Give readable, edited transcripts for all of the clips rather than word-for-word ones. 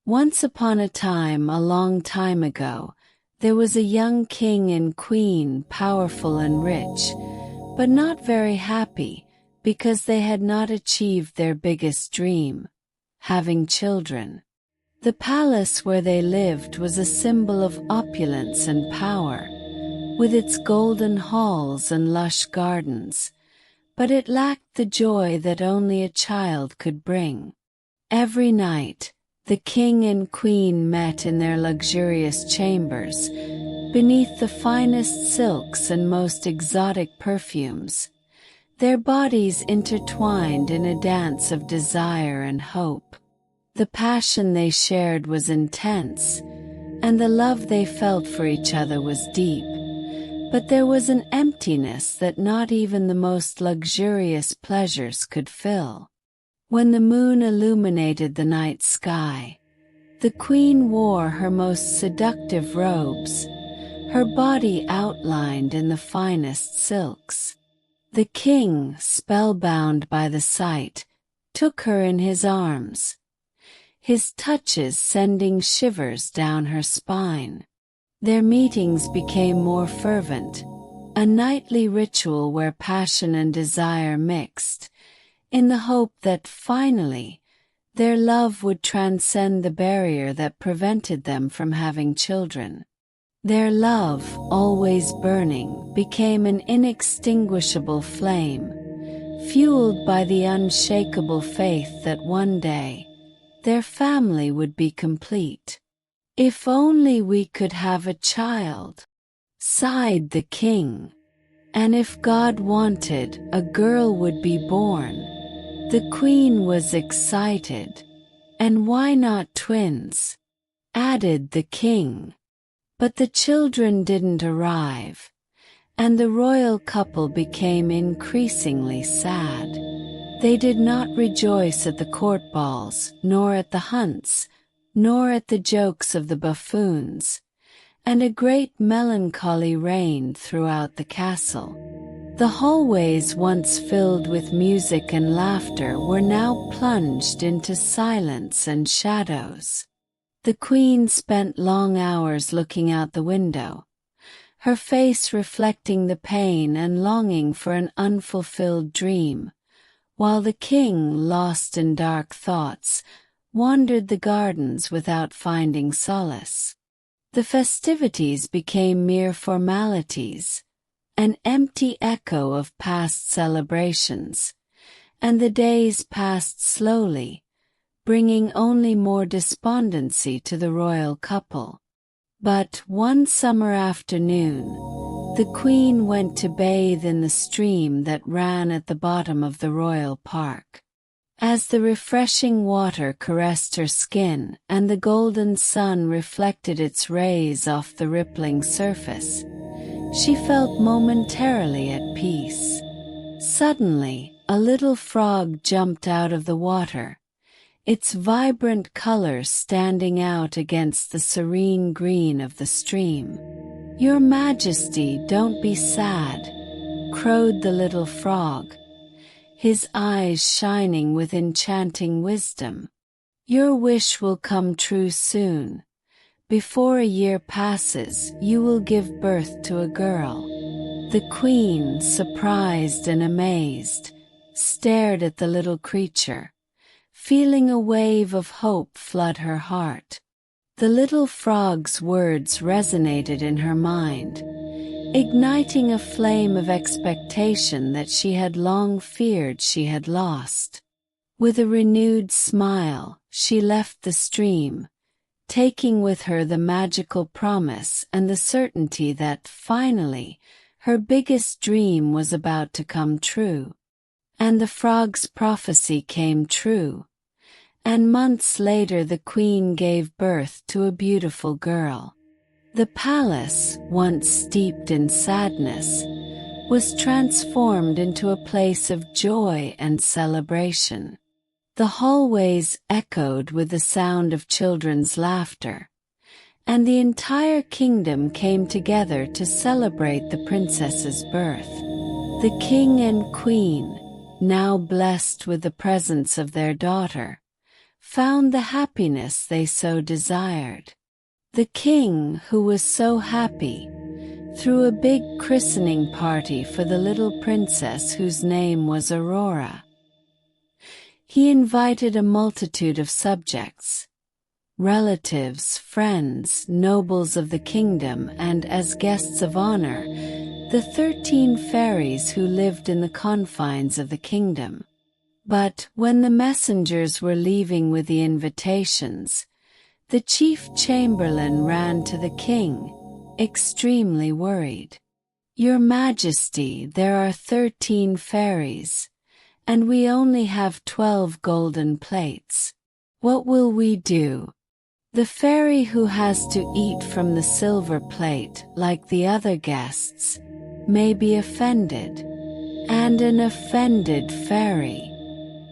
Once upon a time, a long time ago, there was a young king and queen, powerful and rich, but not very happy because they had not achieved their biggest dream, having children. The palace where they lived was a symbol of opulence and power, with its golden halls and lush gardens, but it lacked the joy that only a child could bring. Every night, the king and queen met in their luxurious chambers, beneath the finest silks and most exotic perfumes, their bodies intertwined in a dance of desire and hope. The passion they shared was intense, and the love they felt for each other was deep. But there was an emptiness that not even the most luxurious pleasures could fill. When the moon illuminated the night sky, the queen wore her most seductive robes, her body outlined in the finest silks. The king, spellbound by the sight, took her in his arms, his touches sending shivers down her spine. Their meetings became more fervent, a nightly ritual where passion and desire mixed, in the hope that finally, their love would transcend the barrier that prevented them from having children. Their love, always burning, became an inextinguishable flame, fueled by the unshakable faith that one day, their family would be complete. "If only we could have a child," sighed the king. "And if God wanted, a girl would be born." The queen was excited. "And why not twins?" added the king. But the children didn't arrive, and the royal couple became increasingly sad. They did not rejoice at the court balls, nor at the hunts, nor at the jokes of the buffoons, and a great melancholy reigned throughout the castle. The hallways, once filled with music and laughter, were now plunged into silence and shadows. The queen spent long hours looking out the window, her face reflecting the pain and longing for an unfulfilled dream, while the king, lost in dark thoughts, wandered the gardens without finding solace. The festivities became mere formalities, an empty echo of past celebrations, and the days passed slowly, bringing only more despondency to the royal couple. But one summer afternoon, the queen went to bathe in the stream that ran at the bottom of the royal park. As the refreshing water caressed her skin and the golden sun reflected its rays off the rippling surface, she felt momentarily at peace. Suddenly, a little frog jumped out of the water, its vibrant colors standing out against the serene green of the stream. "Your Majesty, don't be sad," crowed the little frog, his eyes shining with enchanting wisdom. "Your wish will come true soon. Before a year passes, you will give birth to a girl." The queen, surprised and amazed, stared at the little creature, feeling a wave of hope flood her heart. The little frog's words resonated in her mind, igniting a flame of expectation that she had long feared she had lost. With a renewed smile, she left the stream, taking with her the magical promise and the certainty that, finally, her biggest dream was about to come true. And the frog's prophecy came true, and months later the queen gave birth to a beautiful girl. The palace, once steeped in sadness, was transformed into a place of joy and celebration. The hallways echoed with the sound of children's laughter, and the entire kingdom came together to celebrate the princess's birth. The king and queen, now blessed with the presence of their daughter, found the happiness they so desired. The king, who was so happy, threw a big christening party for the little princess whose name was Aurora. He invited a multitude of subjects, relatives, friends, nobles of the kingdom, and as guests of honor, the 13 fairies who lived in the confines of the kingdom. But when the messengers were leaving with the invitations, the chief chamberlain ran to the king, extremely worried. "Your Majesty, there are 13 fairies, and we only have 12 golden plates. What will we do?" The fairy who has to eat from the silver plate, like the other guests, may be offended. And an offended fairy.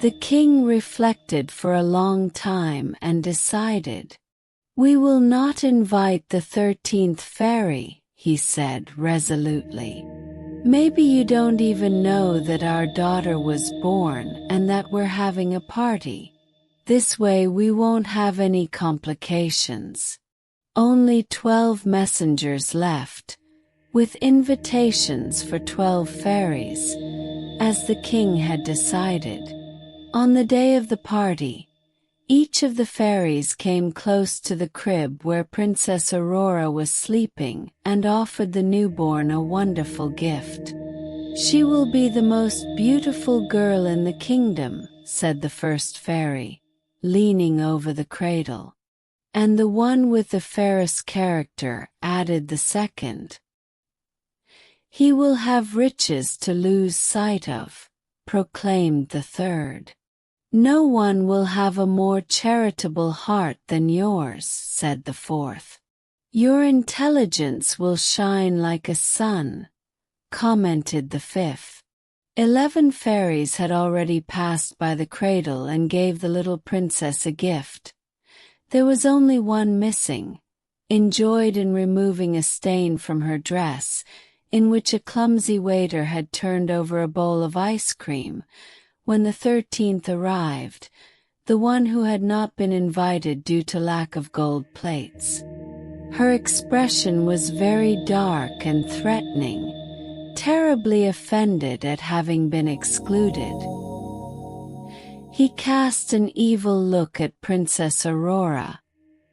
The king reflected for a long time and decided, "We will not invite the 13th fairy," he said resolutely. "Maybe you don't even know that our daughter was born and that we're having a party. This way we won't have any complications." Only 12 messengers left, with invitations for 12 fairies, as the king had decided. On the day of the party, each of the fairies came close to the crib where Princess Aurora was sleeping and offered the newborn a wonderful gift. "She will be the most beautiful girl in the kingdom," said the first fairy, leaning over the cradle. "And the one with the fairest character," added the second. "He will have riches to lose sight of," proclaimed the third. "No one will have a more charitable heart than yours," said the fourth. "Your intelligence will shine like a sun," commented the fifth. 11 fairies had already passed by the cradle and gave the little princess a gift. There was only one missing, enjoyed in removing a stain from her dress, in which a clumsy waiter had turned over a bowl of ice cream. When the 13th arrived, the one who had not been invited due to lack of gold plates. Her expression was very dark and threatening, terribly offended at having been excluded. He cast an evil look at Princess Aurora,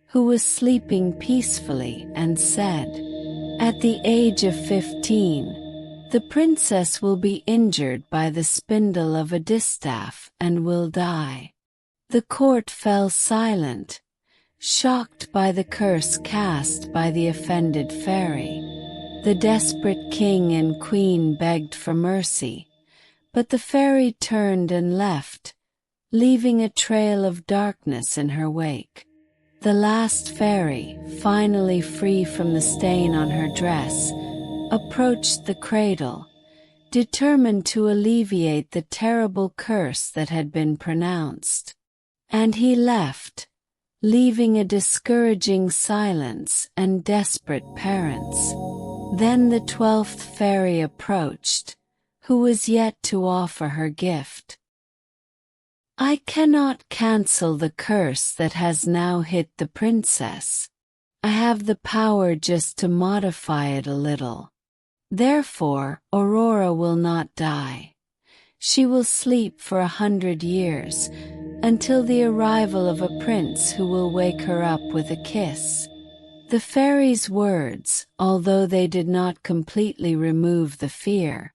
who was sleeping peacefully, and said, "At the age of 15, the princess will be injured by the spindle of a distaff and will die." The court fell silent, shocked by the curse cast by the offended fairy. The desperate king and queen begged for mercy, but the fairy turned and left, leaving a trail of darkness in her wake. The last fairy, finally free from the stain on her dress, approached the cradle, determined to alleviate the terrible curse that had been pronounced. And he left, leaving a discouraging silence and desperate parents. Then the 12th fairy approached, who was yet to offer her gift. "I cannot cancel the curse that has now hit the princess. I have the power just to modify it a little. Therefore, Aurora will not die. She will sleep for 100 years, until the arrival of a prince who will wake her up with a kiss." The fairy's words, although they did not completely remove the fear,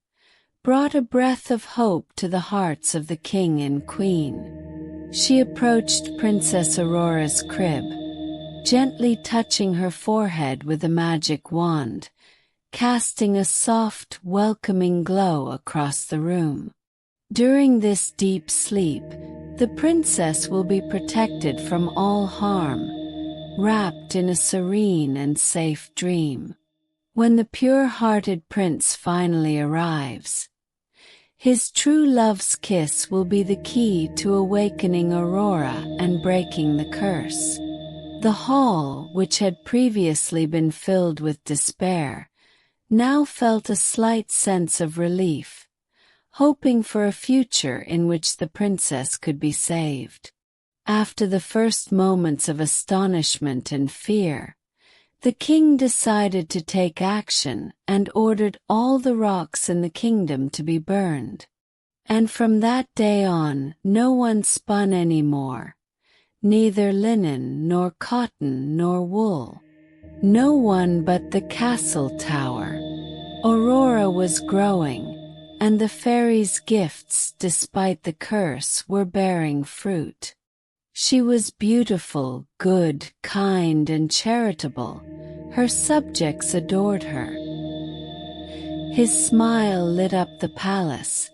brought a breath of hope to the hearts of the king and queen. She approached Princess Aurora's crib, gently touching her forehead with a magic wand, casting a soft, welcoming glow across the room. During this deep sleep, the princess will be protected from all harm, wrapped in a serene and safe dream. When the pure-hearted prince finally arrives, his true love's kiss will be the key to awakening Aurora and breaking the curse. The hall, which had previously been filled with despair, now felt a slight sense of relief, hoping for a future in which the princess could be saved. After the first moments of astonishment and fear, the king decided to take action and ordered all the rocks in the kingdom to be burned. And from that day on, no one spun any more, neither linen nor cotton nor wool. No one but the castle tower. Aurora was growing, and the fairies' gifts, despite the curse, were bearing fruit. She was beautiful, good, kind, and charitable. Her subjects adored her. His smile lit up the palace,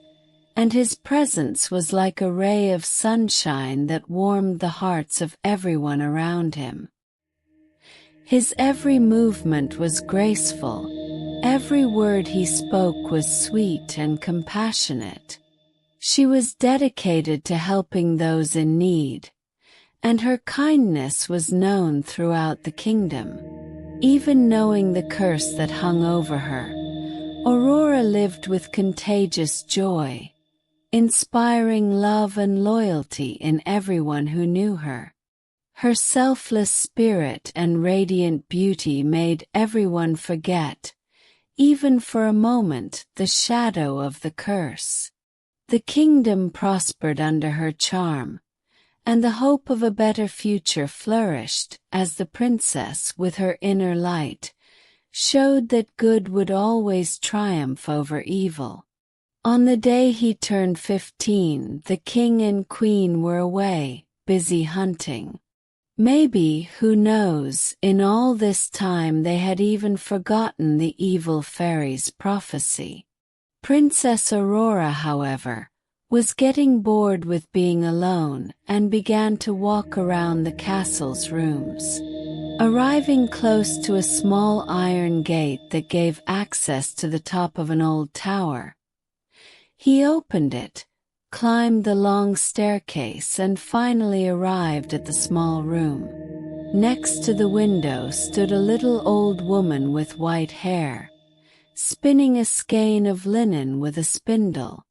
and his presence was like a ray of sunshine that warmed the hearts of everyone around him. His every movement was graceful. Every word he spoke was sweet and compassionate. She was dedicated to helping those in need, and her kindness was known throughout the kingdom. Even knowing the curse that hung over her, Aurora lived with contagious joy, inspiring love and loyalty in everyone who knew her. Her selfless spirit and radiant beauty made everyone forget, even for a moment, the shadow of the curse. The kingdom prospered under her charm, and the hope of a better future flourished as the princess, with her inner light, showed that good would always triumph over evil. On the day he turned 15, the king and queen were away, busy hunting. Maybe, who knows, in all this time they had even forgotten the evil fairy's prophecy. Princess Aurora, however, was getting bored with being alone and began to walk around the castle's rooms. Arriving close to a small iron gate that gave access to the top of an old tower, he opened it, climbed the long staircase, and finally arrived at the small room. Next to the window stood a little old woman with white hair, spinning a skein of linen with a spindle.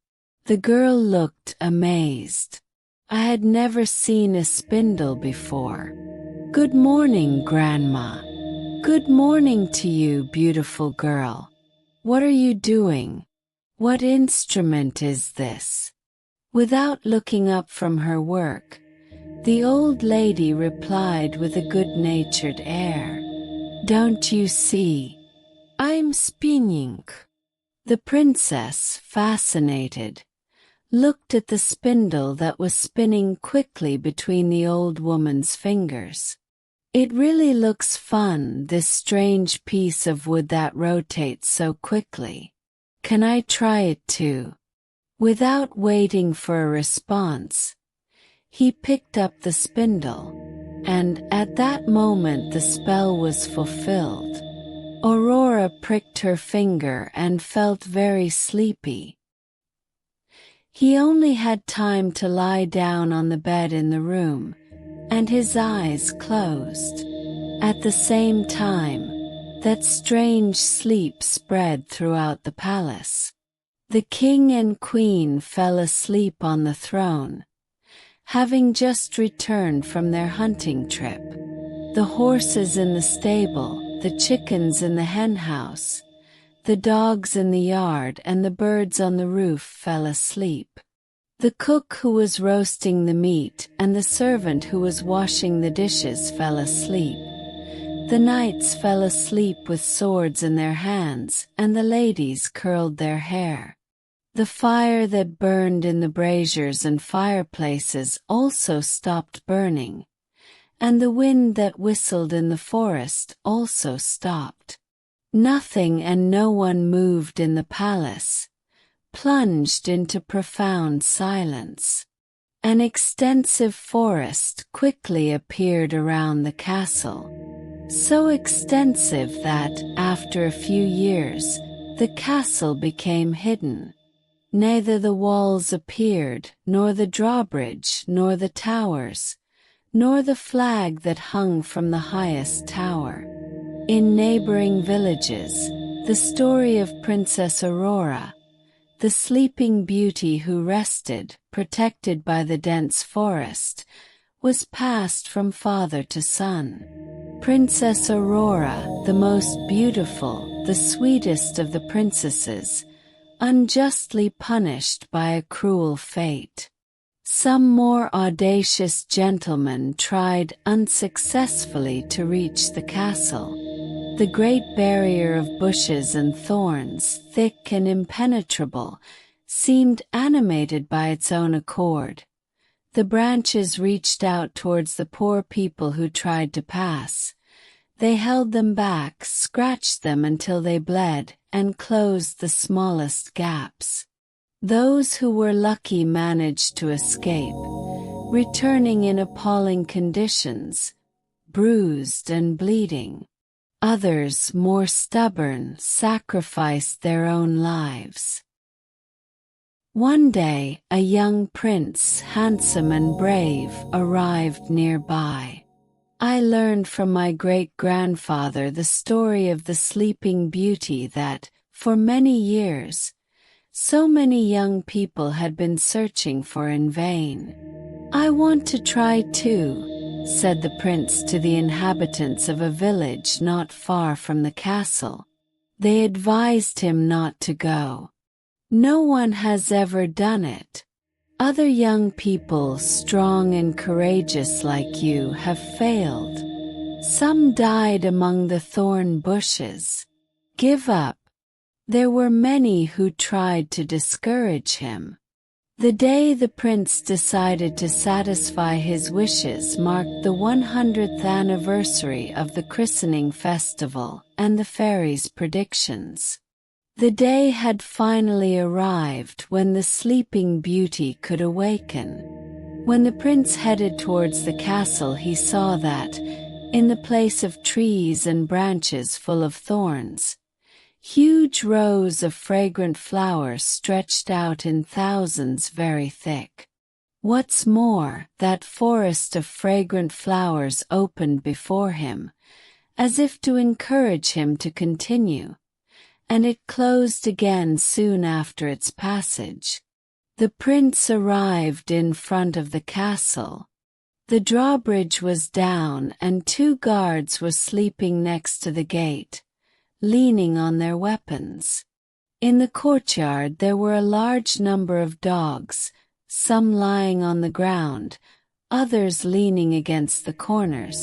The girl looked amazed. I had never seen a spindle before. "Good morning, Grandma." "Good morning to you, beautiful girl. What are you doing? What instrument is this?" Without looking up from her work, the old lady replied with a good-natured air, "Don't you see? I'm spinning." The princess, fascinated, looked at the spindle that was spinning quickly between the old woman's fingers. "It really looks fun, this strange piece of wood that rotates so quickly. Can I try it too?" Without waiting for a response, he picked up the spindle, and at that moment the spell was fulfilled. Aurora pricked her finger and felt very sleepy. He only had time to lie down on the bed in the room, and his eyes closed. At the same time, that strange sleep spread throughout the palace. The king and queen fell asleep on the throne, having just returned from their hunting trip. The horses in the stable, the chickens in the henhouse, the dogs in the yard, and the birds on the roof fell asleep. The cook who was roasting the meat and the servant who was washing the dishes fell asleep. The knights fell asleep with swords in their hands, and the ladies curled their hair. The fire that burned in the braziers and fireplaces also stopped burning, and the wind that whistled in the forest also stopped. Nothing and no one moved in the palace, plunged into profound silence. An extensive forest quickly appeared around the castle, so extensive that, after a few years, the castle became hidden. Neither the walls appeared, nor the drawbridge, nor the towers, nor the flag that hung from the highest tower. In neighboring villages, the story of Princess Aurora, the sleeping beauty who rested, protected by the dense forest, was passed from father to son. Princess Aurora, the most beautiful, the sweetest of the princesses, unjustly punished by a cruel fate. Some more audacious gentlemen tried unsuccessfully to reach the castle. The great barrier of bushes and thorns, thick and impenetrable, seemed animated by its own accord. The branches reached out towards the poor people who tried to pass. They held them back, scratched them until they bled, and closed the smallest gaps. Those who were lucky managed to escape, returning in appalling conditions, bruised and bleeding. Others, more stubborn, sacrificed their own lives. One day, a young prince, handsome and brave, arrived nearby. I learned from my great-grandfather the story of the Sleeping Beauty that, for many years, so many young people had been searching for in vain. "I want to try too," said the prince to the inhabitants of a village not far from the castle. They advised him not to go. "No one has ever done it. Other young people, strong and courageous like you, have failed. Some died among the thorn bushes. Give up." There were many who tried to discourage him. The day the prince decided to satisfy his wishes marked the 100th anniversary of the christening festival and the fairies' predictions. The day had finally arrived when the Sleeping Beauty could awaken. When the prince headed towards the castle, he saw that, in the place of trees and branches full of thorns, huge rows of fragrant flowers stretched out in thousands very thick. What's more, that forest of fragrant flowers opened before him, as if to encourage him to continue, and it closed again soon after its passage. The prince arrived in front of the castle. The drawbridge was down and 2 guards were sleeping next to the gate, leaning on their weapons. In the courtyard there were a large number of dogs, some lying on the ground, others leaning against the corners.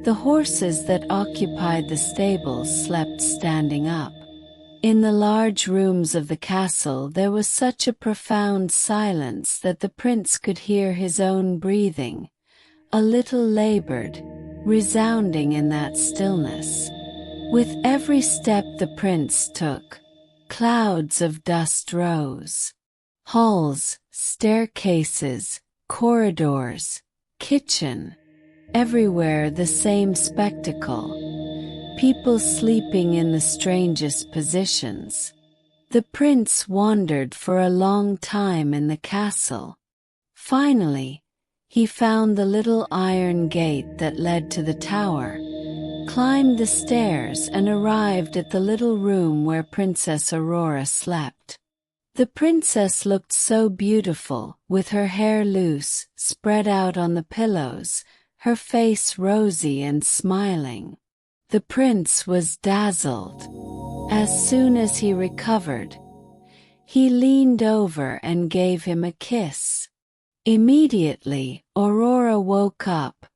The horses that occupied the stables slept standing up. In the large rooms of the castle there was such a profound silence that the prince could hear his own breathing, a little labored, resounding in that stillness. With every step the prince took, clouds of dust rose. Halls, staircases, corridors, kitchen, everywhere the same spectacle. People sleeping in the strangest positions. The prince wandered for a long time in the castle. Finally, he found the little iron gate that led to the tower, climbed the stairs and arrived at the little room where Princess Aurora slept. The princess looked so beautiful, with her hair loose, spread out on the pillows, her face rosy and smiling. The prince was dazzled. As soon as he recovered, he leaned over and gave him a kiss. Immediately, Aurora woke up,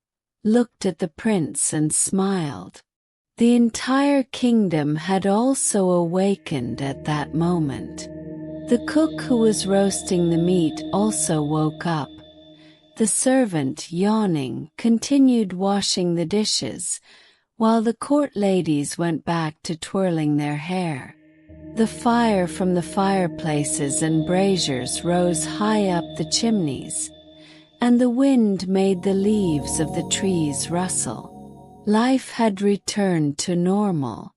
looked at the prince and smiled. The entire kingdom had also awakened at that moment. The cook who was roasting the meat also woke up. The servant, yawning, continued washing the dishes, while the court ladies went back to twirling their hair. The fire from the fireplaces and braziers rose high up the chimneys, and the wind made the leaves of the trees rustle. Life had returned to normal.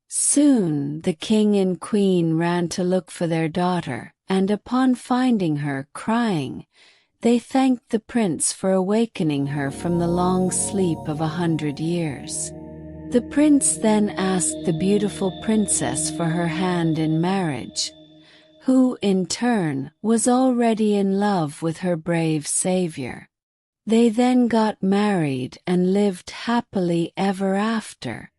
Soon the king and queen ran to look for their daughter, and upon finding her crying, they thanked the prince for awakening her from the long sleep of 100 years. The prince then asked the beautiful princess for her hand in marriage, who, in turn, was already in love with her brave savior. They then got married and lived happily ever after.